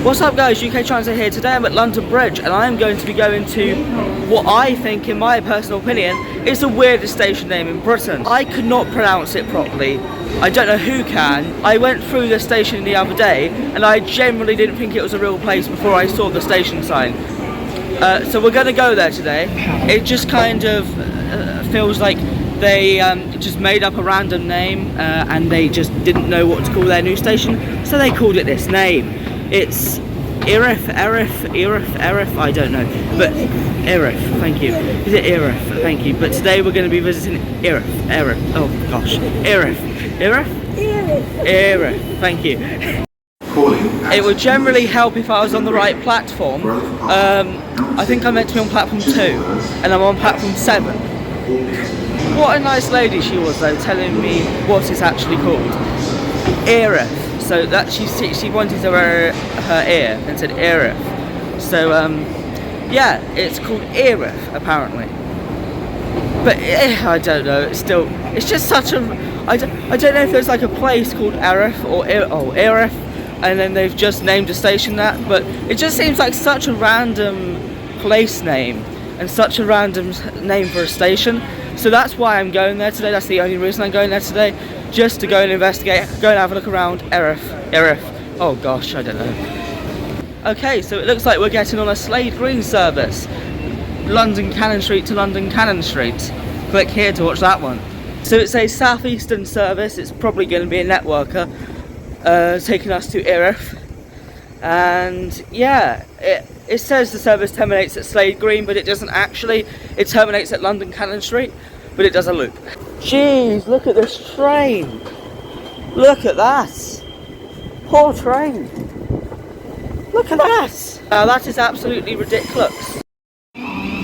What's up guys, UKTransit here. Today I'm at London Bridge and I'm going to be going to what I think, in my personal opinion, is the weirdest station name in Britain. I could not pronounce it properly. I don't know who can. I went through the station the other day and I generally didn't think it was a real place before I saw the station sign. So we're going to go there today. It just kind of feels like they just made up a random name and they just didn't know what to call their new station, so they called it this name. It's Erith, I don't know, but Erith, thank you. Is it Erith? Thank you. But today we're going to be visiting Erith, oh gosh, Erith, thank you. It would generally help if I was on the right platform. I think I'm meant to be on platform 2, and I'm on platform 7. What a nice lady she was though, telling me what it's actually called. Erith. So that she pointed to her ear and said Erith. So yeah, it's called Erith apparently. But I don't know. It's just such a. I don't know if there's like a place called Erith or Erith, and then they've just named a station that. But it just seems like such a random place name and such a random name for a station. So that's why I'm going there today. That's the only reason I'm going there today. Just to go and investigate, go and have a look around Erith. Oh gosh, I don't know. Okay, so it looks like we're getting on a Slade Green service. London Cannon Street to London Cannon Street. Click here to watch that one. So it's a southeastern service. It's probably going to be a networker taking us to Erith. And yeah, it says the service terminates at Slade Green, but it doesn't actually. It terminates at London Cannon Street, but it does a loop. Jeez, look at this train. Look at that. Poor train. Look at that. That is absolutely ridiculous. Platform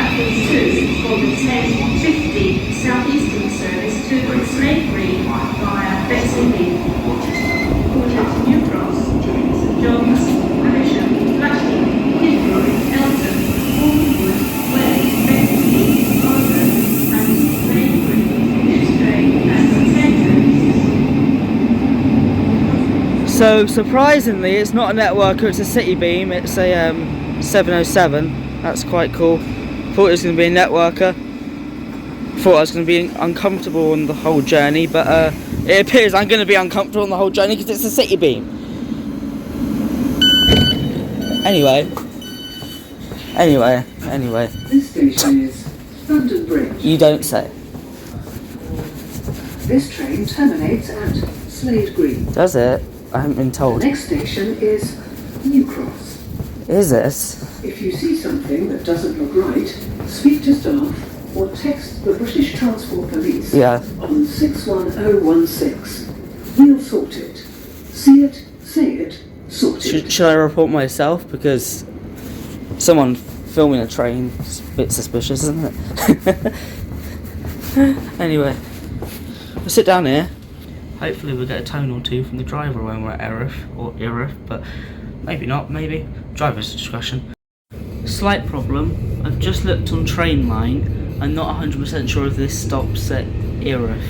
2 for the 10:50 southeastern service to Slade Green via Bexley. Porter to New Cross, St John's, Amersham, Blackheath, Kidbrooke, Elton, Hornwood, Wales, Bexley, Arden, and Slade Green. This train has 10 So surprisingly, it's not a networker, it's a city beam. It's a 707. That's quite cool. Thought it was going to be a networker. Thought I was going to be uncomfortable on the whole journey, but it appears I'm going to be uncomfortable on the whole journey because it's a city beam. Anyway. This station is London Bridge. You don't say. This train terminates at Slade Green. Does it? I haven't been told. The next station is New Cross. Is this? If you see something that doesn't look right, speak to staff or text the British Transport Police on 61016. We'll sort it. See it, say it, sort it. Should I report myself? Because someone filming a train is a bit suspicious, isn't it? Anyway, we'll sit down here. Hopefully we'll get a tone or two from the driver when we're at Erith, but maybe not, maybe. Driver's discretion. Slight problem, I've just looked on Trainline. I'm not 100% sure if this stops at Erith.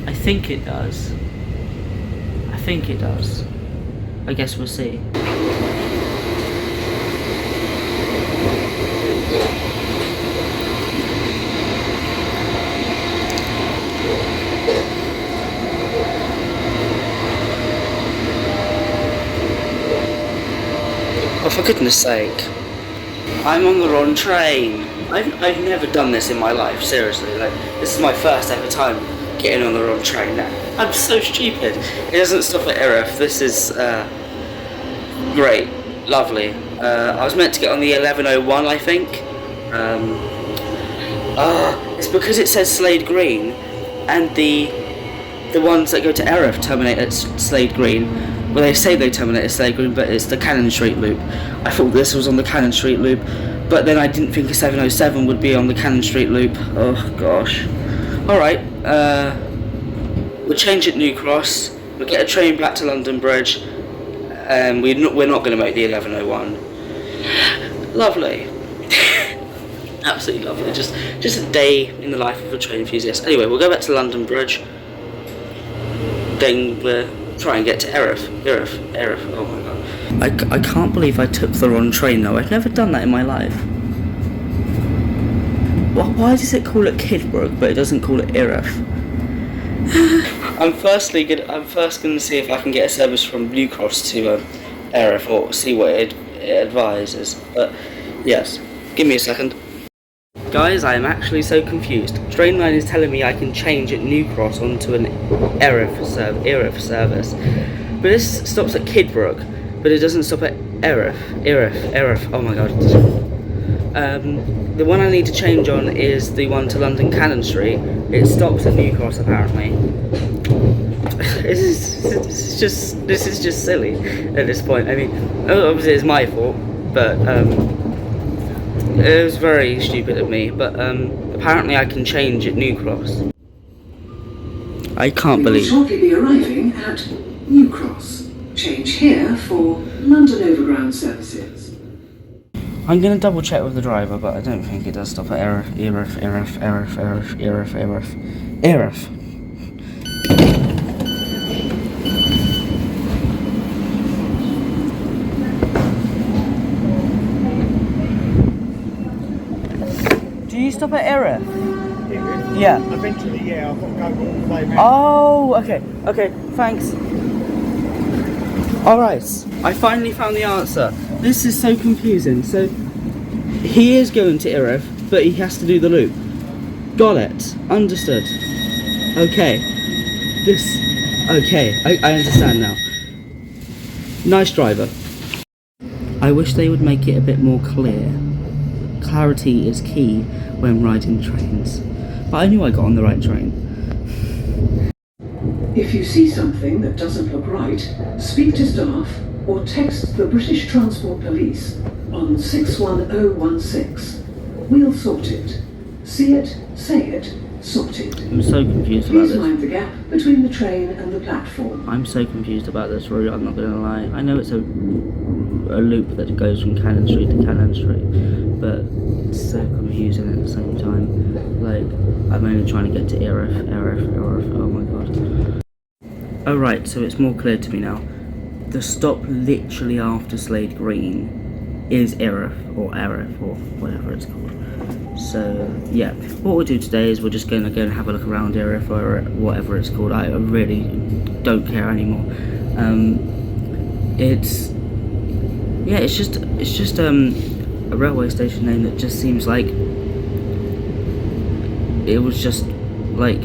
I think it does. I guess we'll see. Oh, for goodness sake. I'm on the wrong train. I've never done this in my life, seriously. Like, this is my first ever time getting on the wrong train now. I'm so stupid. It doesn't stop at Erith. This is great. Lovely. I was meant to get on the 1101, I think. It's because it says Slade Green, and the ones that go to Erith terminate at Slade Green. Well, they say they terminate at Slade Green, but it's the Cannon Street loop. I thought this was on the Cannon Street loop, but then I didn't think a 707 would be on the Cannon Street loop. Oh gosh. Alright, we'll change at New Cross, we'll get a train back to London Bridge, and we're not going to make the 1101. Lovely. Absolutely lovely. Just a day in the life of a train enthusiast. Anyway, we'll go back to London Bridge. Then we're try and get to Erith. Oh my god. I can't believe I took the wrong train though. I've never done that in my life. Why does it call it Kidbrooke but it doesn't call it Erith? I'm first gonna see if I can get a service from New Cross to Erith, or see what it advises. But yes, give me a second. Guys, I am actually so confused. Train line is telling me I can change at New Cross onto an Erith service. But this stops at Kidbrooke, but it doesn't stop at Erith. Oh my god. The one I need to change on is the one to London Cannon Street. It stops at New Cross apparently. This is just silly at this point. I mean, obviously it's my fault, but it was very stupid of me, but apparently I can change at New Cross. I can't believe. We will shortly be arriving at New Cross. Change here for London Overground services. I'm gonna double check with the driver, but I don't think it does stop at Erith. Do you stop at Erith? Yeah. Eventually, yeah, I've got to go all the way around. Oh, okay, thanks. Alright, I finally found the answer. This is so confusing. So, he is going to Erith, but he has to do the loop. Got it. Understood. Okay. I understand now. Nice driver. I wish they would make it a bit more clear. Clarity is key when riding trains. But I knew I got on the right train. If you see something that doesn't look right, speak to staff or text the British Transport Police on 61016. We'll sort it. See it, say it, sort it. I'm so confused about Please this. mind the gap between the train and the platform. I'm so confused about this route, I'm not gonna lie. I know it's a loop that goes from Cannon Street to Cannon Street, but it's so confusing at the same time. Like, I'm only trying to get to Erith, oh my god. Oh right, so it's more clear to me now. The stop literally after Slade Green is Erith, or whatever it's called. So yeah, what we'll do today is we're just going to go and have a look around Erith, or whatever it's called. I really don't care anymore. It's just a railway station name that just seems like it was just like,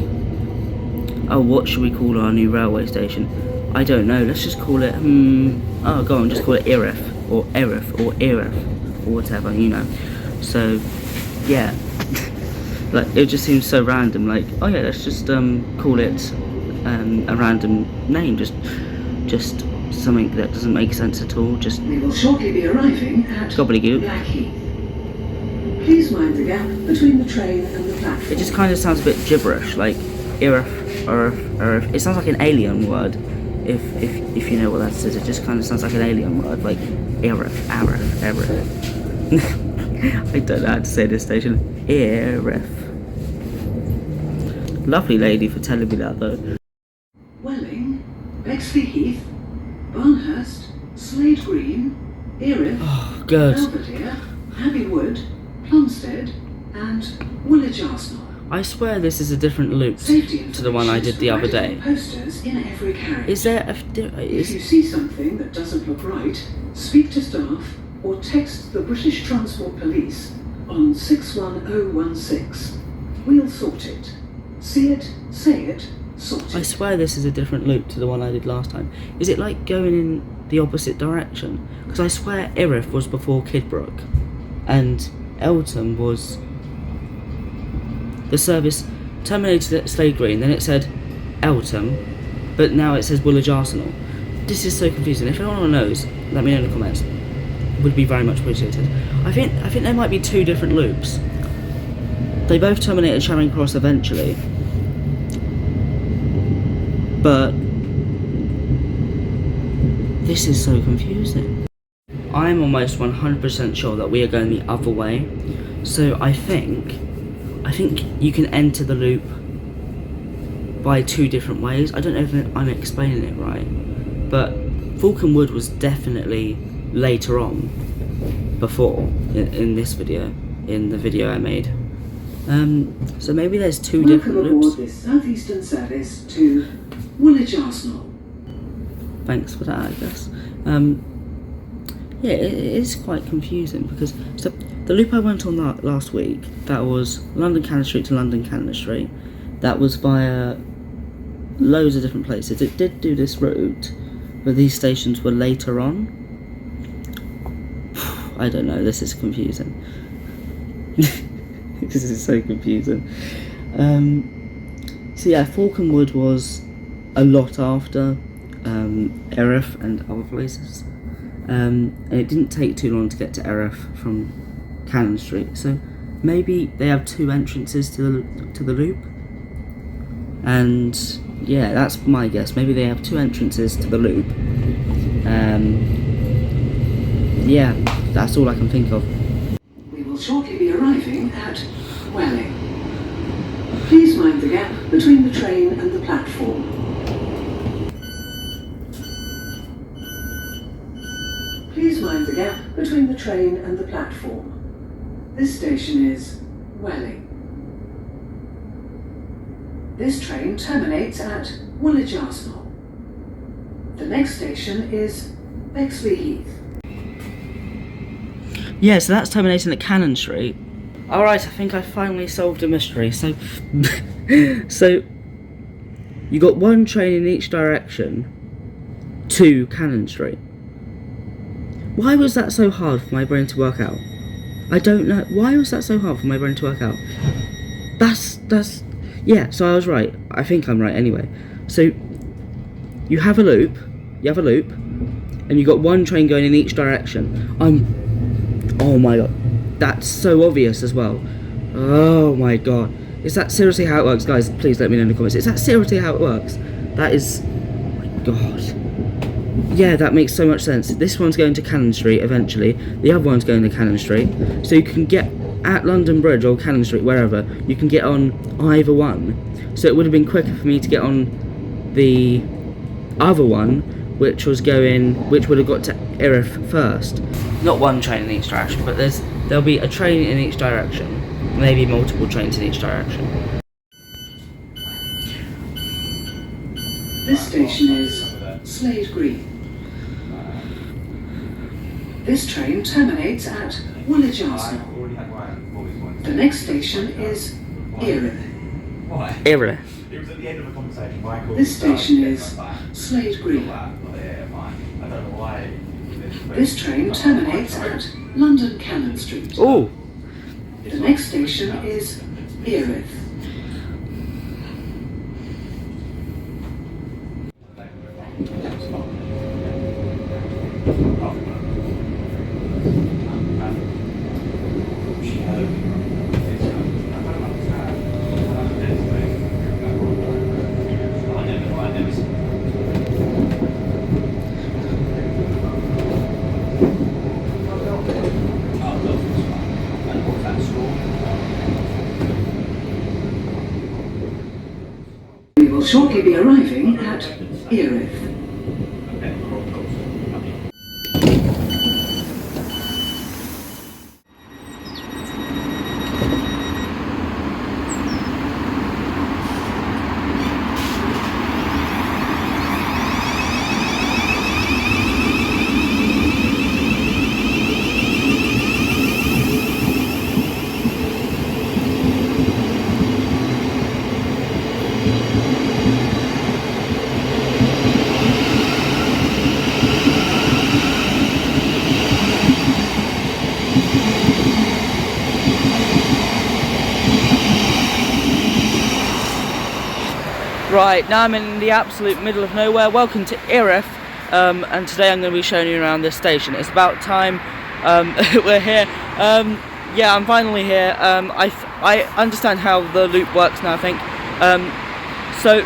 oh, what should we call our new railway station? I don't know, let's just call it oh, go on, just call it Erith, or whatever, you know. So yeah, like, it just seems so random. Like, oh yeah, let's just call it a random name, just something that doesn't make sense at all. Just We will shortly be arriving at gobbledygook. Blackheath. Please mind the gap between the train and the platform. It just kind of sounds a bit gibberish, like Erith. It sounds like an alien word. If you know what that is, it just kind of sounds like an alien word, like Erith. I don't know how to say this station. Erith. Lovely lady for telling me that though. Welling, Bexley Heath, Barnhurst, Slade Green, Erith, Oh, good. Belvedere, Abbey Wood, Plumstead, and Woolwich Arsenal. I swear this is a different loop Safety to the one I did the other day. Posters in every carriage. Is there If you see something that doesn't look right, speak to staff or text the British Transport Police on 61016. We'll sort it. See it, say it, sort it. I swear this is a different loop to the one I did last time. Is it like going in the opposite direction? Because I swear Erith was before Kidbrooke, and Eltham was... The service terminated at Slade Green, then it said Eltham, but now it says Woolwich Arsenal. This is so confusing. If anyone knows, let me know in the comments. Would be very much appreciated. I think there might be two different loops. They both terminate at Charing Cross eventually, but this is so confusing. I'm almost 100% sure that we are going the other way. So I think you can enter the loop by two different ways. I don't know if I'm explaining it right. but Falcon Wood was definitely later on, before, in this video, in the video I made. So maybe there's two different Welcome loops. aboard this southeastern service to Woolwich Arsenal. Thanks for that, I guess. Yeah, it is quite confusing because so the loop I went on last week, that was London Cannon Street to London Cannon Street. That was via loads of different places. It did do this route, but these stations were later on. I don't know, this is confusing. This is so confusing. So yeah, Falcon Wood was a lot after Erith and other places. And it didn't take too long to get to Erith from Cannon Street, so maybe they have two entrances to the loop. And yeah, that's my guess. Maybe they have two entrances to the loop. Yeah, that's all I can think of. We will shortly be arriving at Welling. Please mind the gap between the train and the platform. Please mind the gap between the train and the platform. This station is Welling. This train terminates at Woolwich Arsenal. The next station is Bexley Heath. Yeah, so that's terminating at Cannon Street. Alright, I think I finally solved a mystery. So, so you got one train in each direction to Cannon Street. Why was that so hard for my brain to work out? I don't know. Why was that so hard for my brain to work out? Yeah, so I was right. I think I'm right anyway. So, you have a loop, and you got one train going in each direction. Oh my god. That's so obvious as well. Oh my god. Is that seriously how it works? Guys, please let me know in the comments. Is that seriously how it works? That is... oh my god. Yeah, that makes so much sense. This one's going to Cannon Street eventually. The other one's going to Cannon Street. So you can get at London Bridge or Cannon Street, wherever. You can get on either one. So it would have been quicker for me to get on the other one, which would have got to Erith first. Not one train in each direction, but there'll be a train in each direction. Maybe multiple trains in each direction. This station is Slade Green. This train terminates at Woolwich Arsenal. The next station is Erith. Erith. It was at the end of a conversation. This station is Slade Green. This train terminates at London Cannon Street. Oh! The next station is Erith. We will shortly be arriving at Erith. Right, now I'm in the absolute middle of nowhere. Welcome to Erith, and today I'm going to be showing you around this station. It's about time we're here. Yeah, I'm finally here. I understand how the loop works now, I think. So,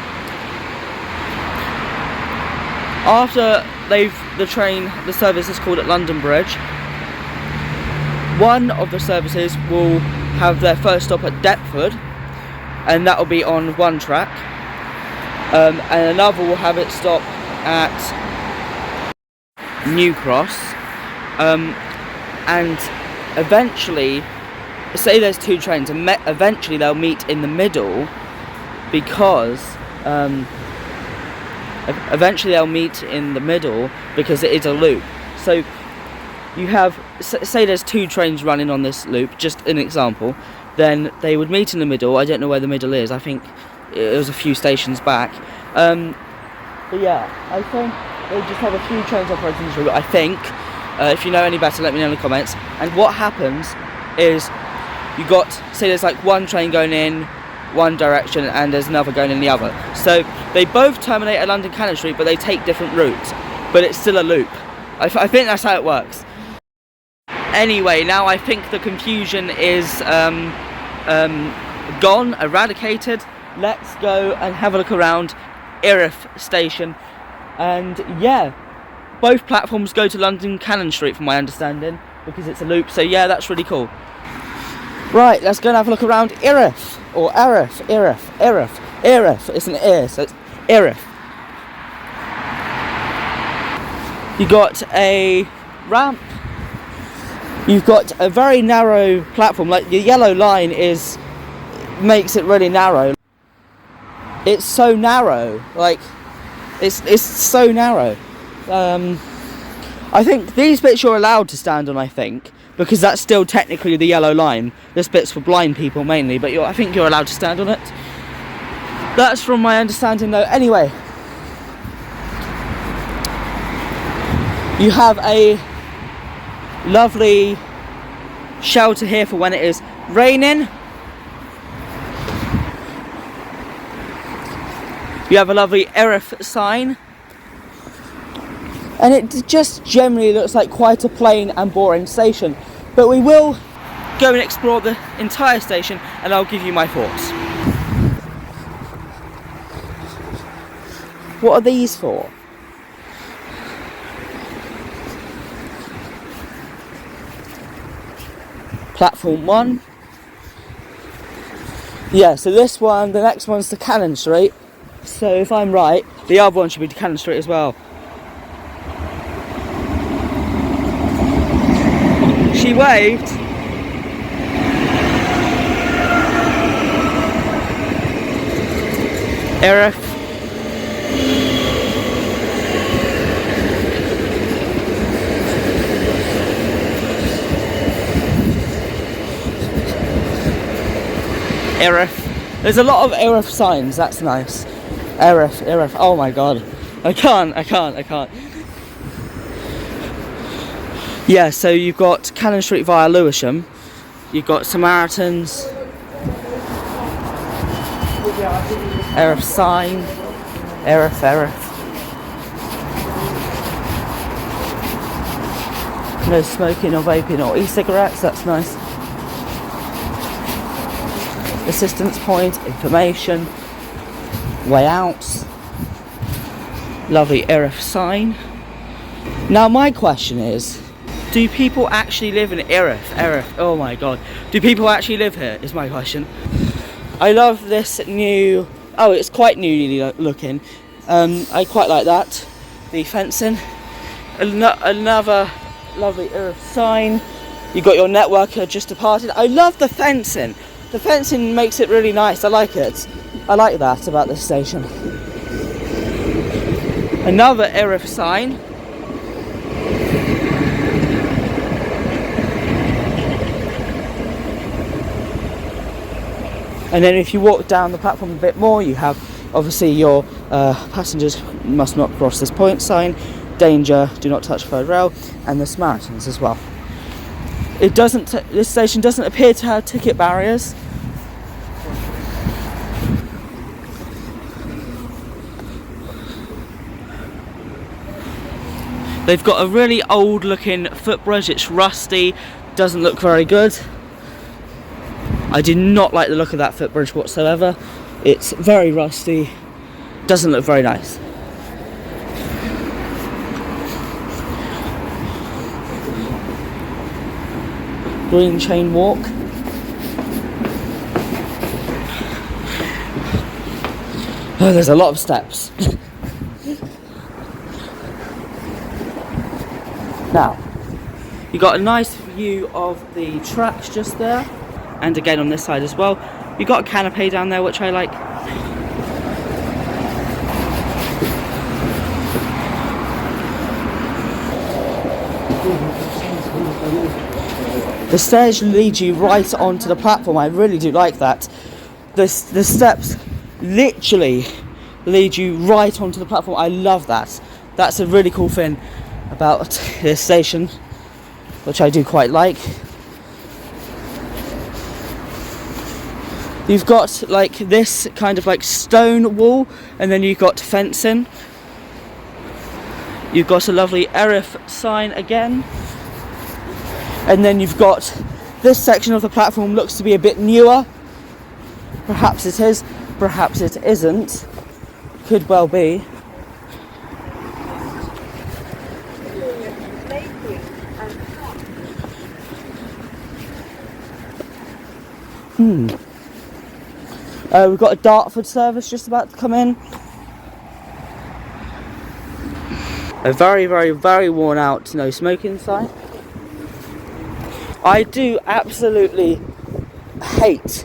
after the service is called at London Bridge, one of the services will have their first stop at Deptford, and that will be on one track. And another will have it stop at New Cross, and eventually, say there's two trains, and eventually they'll meet in the middle, because it is a loop. So you have, say there's two trains running on this loop, just an example, then they would meet in the middle. I don't know where the middle is, I think it was a few stations back, but yeah, I think they just have a few trains operating this route, I think. If you know any better, let me know in the comments. And what happens is, you got, say there's like one train going in one direction and there's another going in the other. So they both terminate at London Cannon Street, but they take different routes. But it's still a loop. I think that's how it works. Anyway, now I think the confusion is gone, eradicated. Let's go and have a look around Erith station. And yeah, both platforms go to London Cannon Street from my understanding, because it's a loop. So yeah, that's really cool. Right, let's go and have a look around Erith, or Erith. It's an ear, so it's Erith. You got a ramp. You've got a very narrow platform. Like the yellow line makes it really narrow. It's so narrow. Like it's so narrow. I think these bits you're allowed to stand on, I think, because that's still technically the yellow line. This bit's for blind people mainly, but I think you're allowed to stand on it. That's from my understanding though. Anyway, you have a lovely shelter here for when it is raining. You have a lovely Erith sign. And it just generally looks like quite a plain and boring station. But we will go and explore the entire station, and I'll give you my thoughts. What are these for? Platform 1. Yeah, so this one, the next one's to Cannon Street. So if I'm right, the other one should be to Cannon Street as well. She waved. Erith. Erith. There's a lot of Erith signs, that's nice. Erith, oh my god. I can't. Yeah, so you've got Cannon Street via Lewisham. You've got Samaritans. Erith sign. Erith. No smoking or vaping or e-cigarettes, that's nice. Assistance point, information, way out. Lovely Erith sign. Now my question is, do people actually live in Erith? Oh my god. Do people actually live here, is my question. I love this new, it's quite newly looking. I quite like that. The fencing. Another lovely Erith sign. You got your networker just departed. I love the fencing. The fencing makes it really nice. I like it. I like that about this station. Another Erith sign. And then if you walk down the platform a bit more, you have obviously your passengers must not cross this point sign, danger, do not touch third rail, and the Samaritans as well. This station doesn't appear to have ticket barriers. They've got a really old looking footbridge, it's rusty, doesn't look very good. I do not like the look of that footbridge whatsoever. It's very rusty, doesn't look very nice. Green chain walk. Oh, there's a lot of steps. Now, you got a nice view of the tracks just there, and again on this side as well. You got a canopy down there, which I like. The stairs lead you right onto the platform. I really do like that. The steps literally lead you right onto the platform. I love that. That's a really cool thing about this station, which I do quite like. You've got like this kind of like stone wall, and then you've got fencing. You've got a lovely Erith sign again. And then you've got this section of the platform looks to be a bit newer. Perhaps it is, perhaps it isn't. Could well be. We've got a Dartford service just about to come in. A very, very, very worn out no smoking sign. I do absolutely hate's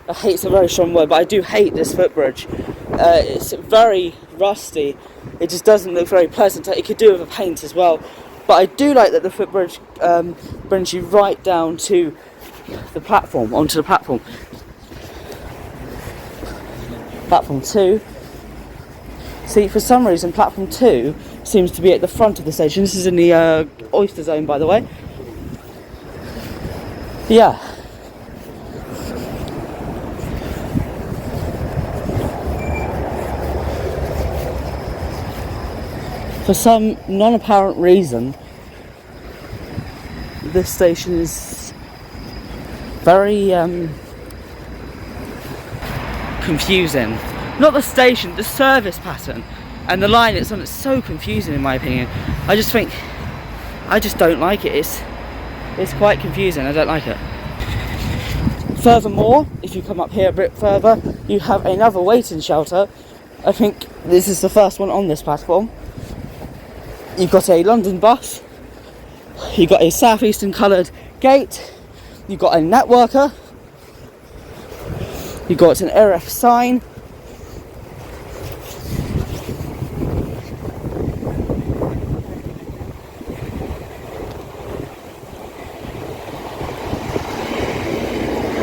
a very strong word, but I do hate this footbridge. It's very rusty. It just doesn't look very pleasant. It could do with a paint as well. But I do like that the footbridge brings you right down to the platform, onto the platform. Platform 2. See, for some reason, platform 2 seems to be at the front of the station. This is in the oyster zone, by the way. Yeah. For some non-apparent reason, this station is very confusing. Not the station, the service pattern and the line it's on. It's so confusing in my opinion. I just don't like it. It's quite confusing. I don't like it. Furthermore, if you come up here a bit further, you have another waiting shelter. I think this is the first one on this platform. You've got a London bus. You've got a southeastern coloured gate. You've got a networker. You've got an Erith sign.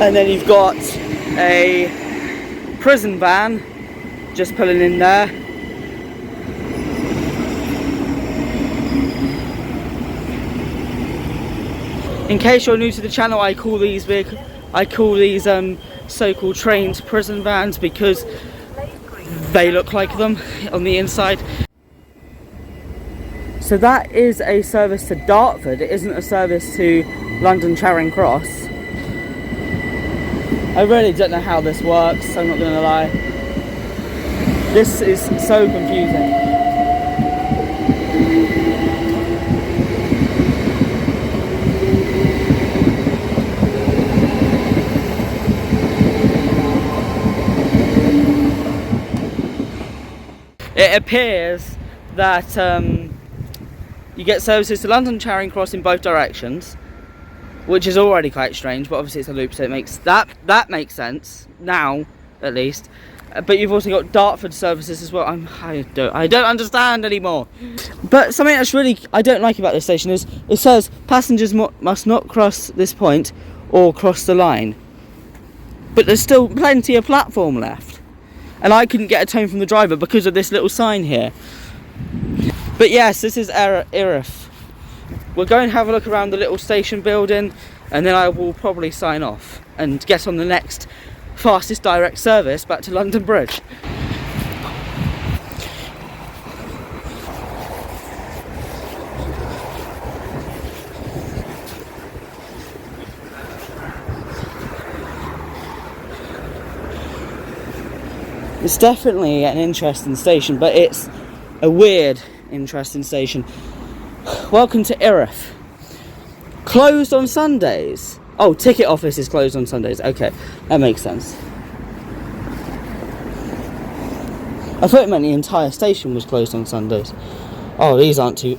And then you've got a prison van just pulling in there. In case you're new to the channel, I call these so-called trained prison vans because they look like them on the inside. So that is a service to Dartford. It isn't a service to London Charing Cross. I really don't know how this works, I'm not going to lie. This is so confusing. It appears that you get services to London Charing Cross in both directions, which is already quite strange, but obviously it's a loop, so it makes that makes sense now, at least. But you've also got Dartford services as well. I don't understand anymore. But something that's really I don't like about this station is it says passengers must not cross this point or cross the line. But there's still plenty of platform left, and I couldn't get a tone from the driver because of this little sign here. But yes, this is Erith. We'll go and have a look around the little station building, and then I will probably sign off and get on the next fastest direct service back to London Bridge. It's definitely an interesting station, but it's a weird, interesting station. Welcome to Erith. Closed on Sundays. Oh, ticket office is closed on Sundays. Okay, that makes sense. I thought it meant the entire station was closed on Sundays. Oh, these aren't too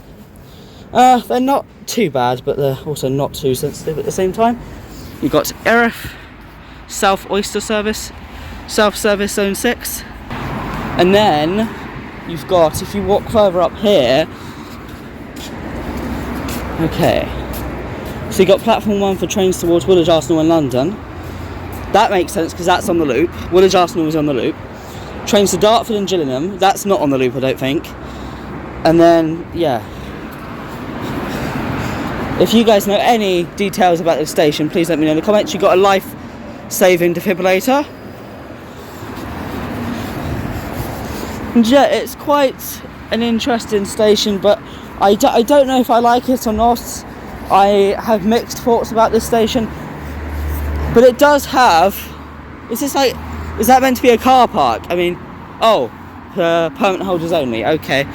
They're not too bad, but they're also not too sensitive at the same time. You've got Erith, South Oyster Service, South Service Zone 6. And then you've got, if you walk further up here, okay, so you've got platform 1 for trains towards Woolwich Arsenal in London. That makes sense because that's on the loop. Woolwich Arsenal is on the loop. Trains to Dartford and Gillingham, that's not on the loop, I don't think. And then, yeah. If you guys know any details about this station, please let me know in the comments. You've got a life-saving defibrillator. And yeah, it's quite an interesting station, but I don't know if I like it or not. I have mixed thoughts about this station. But it does have... Is that meant to be a car park? I mean, oh, permanent holders only, okay.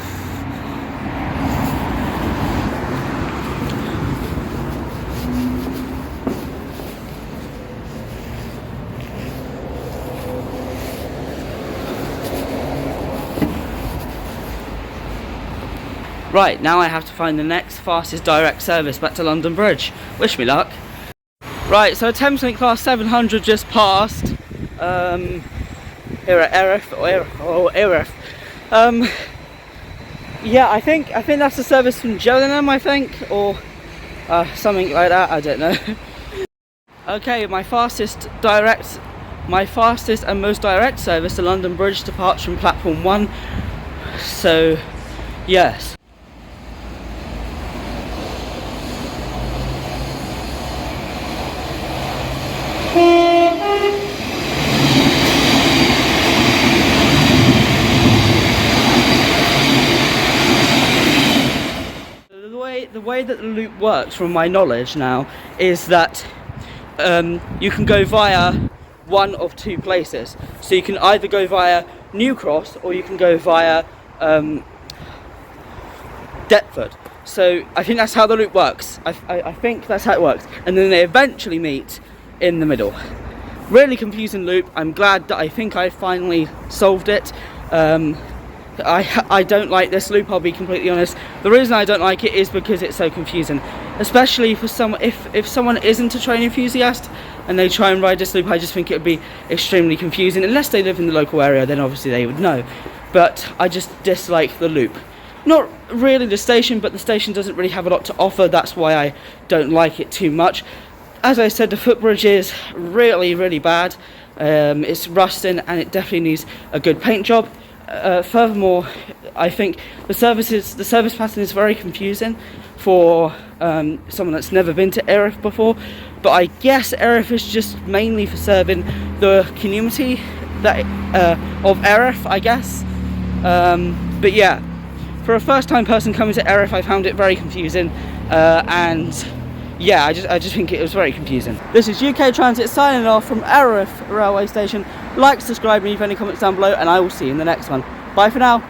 Right, now I have to find the next fastest direct service back to London Bridge. Wish me luck. Right, so Thameslink Class 700 just passed. Here at Erith, Erith. Yeah, I think that's a service from Gillingham, I think, or something like that. I don't know. Okay, my fastest and most direct service to London Bridge departs from platform 1. So, yes. The way that the loop works, from my knowledge now, is that you can go via one of two places. So you can either go via New Cross or you can go via Deptford. So I think that's how the loop works. I think that's how it works. And then they eventually meet in the middle. Really confusing loop. I'm glad that I think I finally solved it. I don't like this loop, I'll be completely honest. The reason I don't like it is because it's so confusing, especially for someone, if someone isn't a train enthusiast and they try and ride this loop. I just think it would be extremely confusing. Unless they live in the local area, then obviously they would know, but I just dislike the loop. Not really the station, but the station doesn't really have a lot to offer. That's why I don't like it too much. As I said, the footbridge is really, really bad. It's rusting and it definitely needs a good paint job. Furthermore, I think the service pattern is very confusing for someone that's never been to Erith before. But I guess Erith is just mainly for serving the community that of Erith, I guess. But yeah, for a first-time person coming to Erith, I found it very confusing, and yeah, I just think it was very confusing. This is UKTransit signing off from Erith railway station. Like, subscribe, and leave any comments down below, and I will see you in the next one. Bye for now.